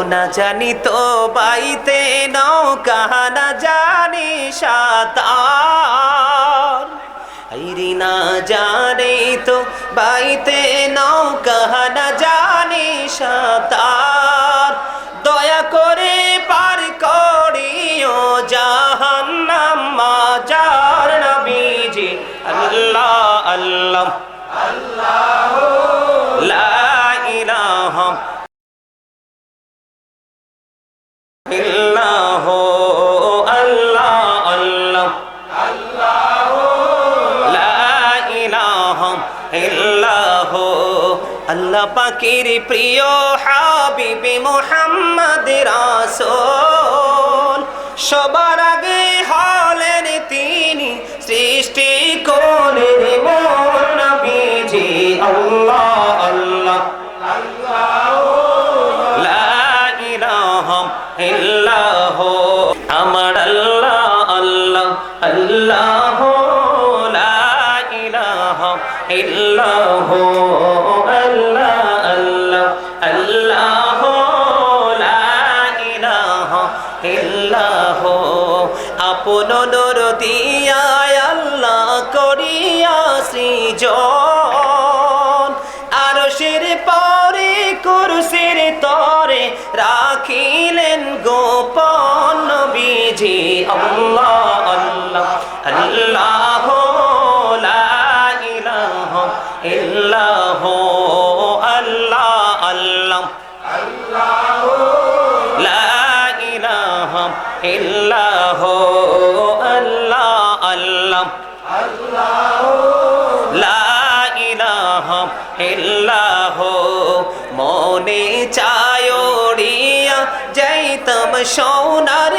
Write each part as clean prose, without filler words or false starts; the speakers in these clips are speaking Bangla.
না জানি তো বাইতে নৌকা না জানি সাঁতার আইরি না জানি তো বাইতে নৌকা না জানি সাঁতার দয়া করে পার করিও জাহান্নাম মাজার নবীজি আল্লাহ আল্লাহ আল্লাহ লা ইলাহা ইল্লাহ আল্লাহ আল্লাহ আল্লাহ লা ইলাহা ইল্লাহ আল্লাহ পাকের প্রিয় হাবিবে মুহাম্মদ রাসূল সবার আগে হলেন তিনি সৃষ্টি কোনের মূল নবীজি আল্লাহ আল্লাহ আল্লাহ লা ইলাহা ইল্লাহ আমার আল্লাহ আল্লাহ আল্লাহ লা ইলাহা ইল্লাহ আল্লাহ আল্লাহ আল্লাহ লা ইলাহা ইল্লাহ আপন নূর দিয়া আল্লাহ করিয়া সৃজন আরশের পরে কুরসির তরে রাখিলেন গোপন নবীজি আল্লাহ আল্লাহ আল্লাহ লা ইলাহা ইল্লাহ আল্লাহ আল্লাহ আল্লাহ লা ইলাহা ইল্লাহ আল্লাহ আল্লাহ আল্লাহ লা ইলাহা ইল্লাহ মনে চায় উড়িয়া যাইতাম সোনার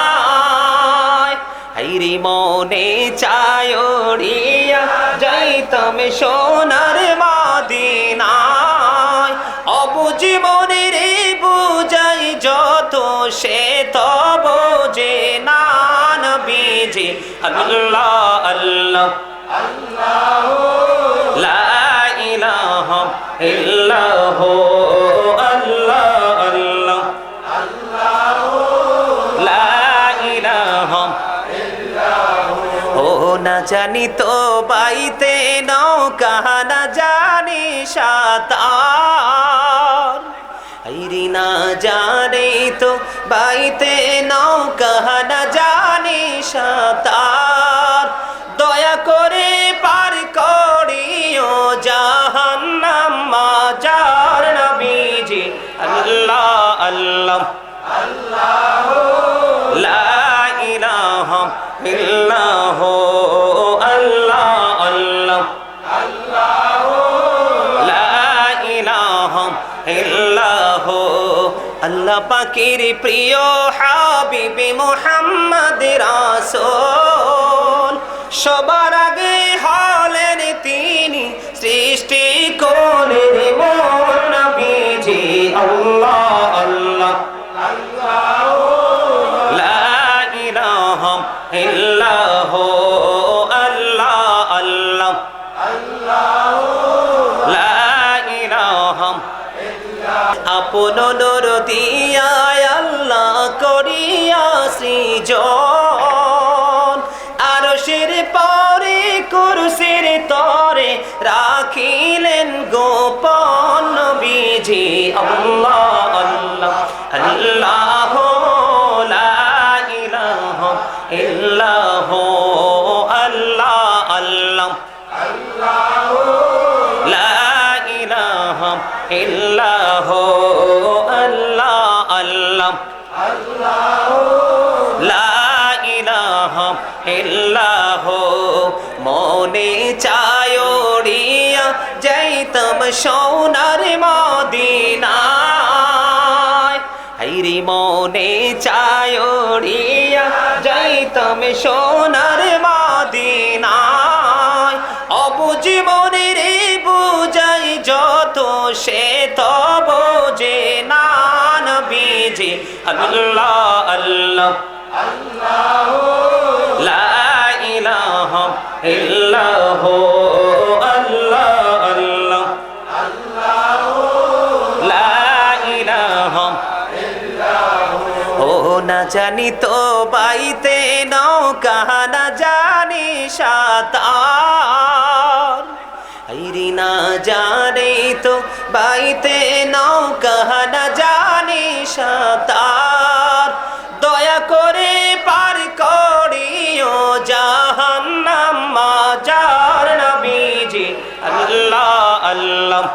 মদিনায় হাইরে মনে চায় উড়িয়া যাইতাম সোনার মদিনায় অবুঝ মনের বুঝাই যত সে তো বোঝে না নবীজি আল্লাহ আল্লাহ আল্লাহ লা ইলাহা ইল্লাহ আল্লাহ আল্লাহ আল্লাহ লা ইলাহা ইল্লাহ ও না জানি তো বাইতে নৌকা না জানি সাঁতার আইরি না জানি তো বাইতে নৌকা না জানি সাঁতার দয়া করে পার করিও জাহান্নাম মাজার নবীজি আল্লাহ আল্লাহ আল্লাহ লা ইলাহা ইল্লাহ আল্লাহ আল্লাহ আল্লাহ লা ইলাহা ইল্লাহ আল্লাহ পাকের প্রিয় হাবিবে মুহাম্মদ রাসূল সবার আগে হলেন তিনি সৃষ্টি কোনের মূল নবীজি আল্লাহ আল্লাহ আল্লাহ লা ইলাহা ইল্লাহ আল্লাহ আল্লাহ আল্লাহ লা ইলাহা আপন নূর দিয়া আল্লাহ করিয়া সৃজন আরশের পরে কুরসির তরে রাখিলেন গোপন নবীজি আল্লাহ আল্লাহ আল্লাহ লা ইলাহা ইল্লাহ আল্লাহ আল্লাহ আল্লাহ লা ইলাহা ইল্লাহ আল্লাহ আল্লাহ আল্লাহ লা ইলাহা ইল্লাহ মনে চায় উড়িয়া যাইতাম সোনার মদিনায় হাইরে মনে চায় উড়িয়া যাইতাম সোনার মদিনায় অবুঝ মনের বুঝাই যত সে তো বোঝে না নবীজি আল্লাহ আল্লাহ আল্লাহ লা ইলাহা ইল্লাহ আল্লাহ আল্লাহ আল্লাহ লা না জানি তো বাইতে নৌকা না জানি সাঁতার আইরি না জানি তো বাইতে নৌকা না জানি সাঁতার দয়া করে পার করিও জাহান্নাম মাজার নবীজি আল্লাহ আল্লাহ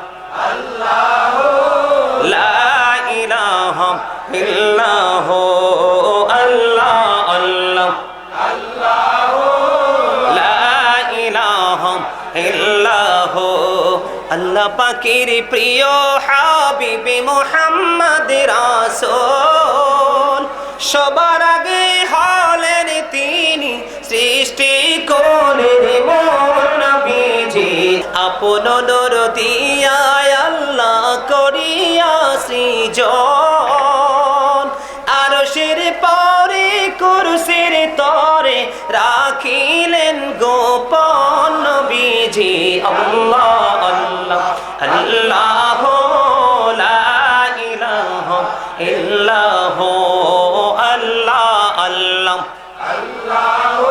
আল্লাহু লা ইলাহা ইল্লাহু আল্লাহ আল্লাহ আল্লাহু লা ইলাহা ইল্লাহু আল্লাহ পাকের প্রিয় হাবিবে মুহাম্মদ রাসূল সবার আগে হলেন তিনি সৃষ্টি করেন মোর নবীজি আপন নূর দিয়া আল্লাহ করিয়া সৃজন আরশের পরে কুরসির তরে রাখিলেন গোপন নবীজি আল্লাহ আল্লাহ আল্লাহু লা ইলাহা ইল্লাহু আল্লাহ আল্লাহ আল্লাহু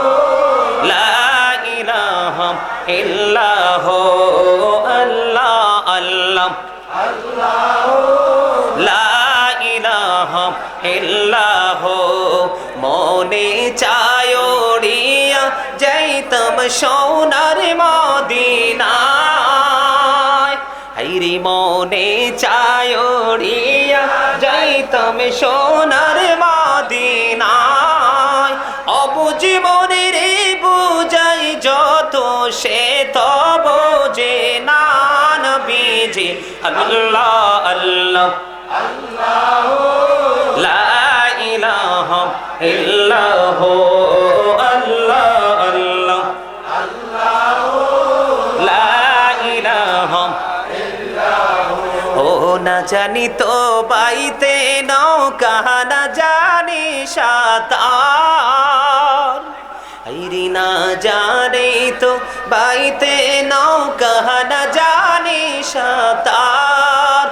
লা ইলাহা ইল্লাহু আল্লাহ আল্লাহ আল্লাহু লা ইলাহা ইল্লাহু মনে চায়োড়িয়া যাইতাম সোনার মদিনায় হাইরে মনে চায়োড়িয়া যাইতাম সোনার মদিনায় অবুঝ মনের বুঝাই যত সে তো বোঝে না নবীজি আল্লাহ আল্লাহ আল্লাহু লা ইলাহা ইল্লাহু আল্লাহ আল্লাহ আল্লাহু লা ইলাহা ইল্লাহু ও না জানি তো বাইতে নৌকা না জানি সাঁতার আইরি না জানি তো বাইতে নৌকা না জানি সাঁতার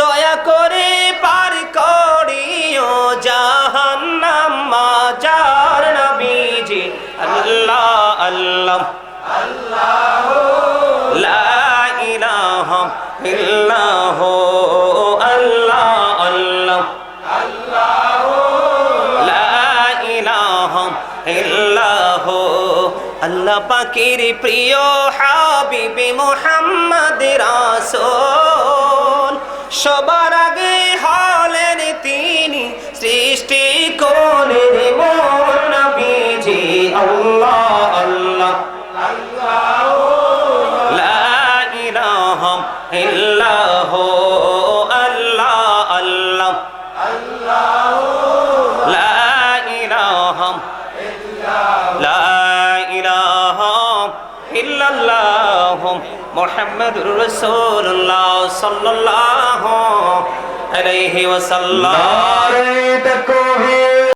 দয়া করে পার করিও জাহান্নাম মাজার নবীজি আল্লাহ আল্লাহ আল্লাহু লা ইলাহা ইল্লাহু আল্লাহ আল্লাহ আল্লাহু লা ইলাহা ইল্লাহু আল্লাহ পাকের প্রিয় হাবিবে মুহাম্মদ রাসূল সবার আগে হলেন তিনি সৃষ্টি করেন মোর নবীজি আল্লাহ আল্লাহ আল্লাহু লা ইলাহা ইল্লাহু আল্লাহ আল্লাহ আল্লাহু লা ইলাহা লা ইলাহা ইল্লাল্লাহু মুহাম্মাদুর রাসূলুল্লাহ সাল্লাল্লাহু আলাইহি ওয়াসাল্লাম।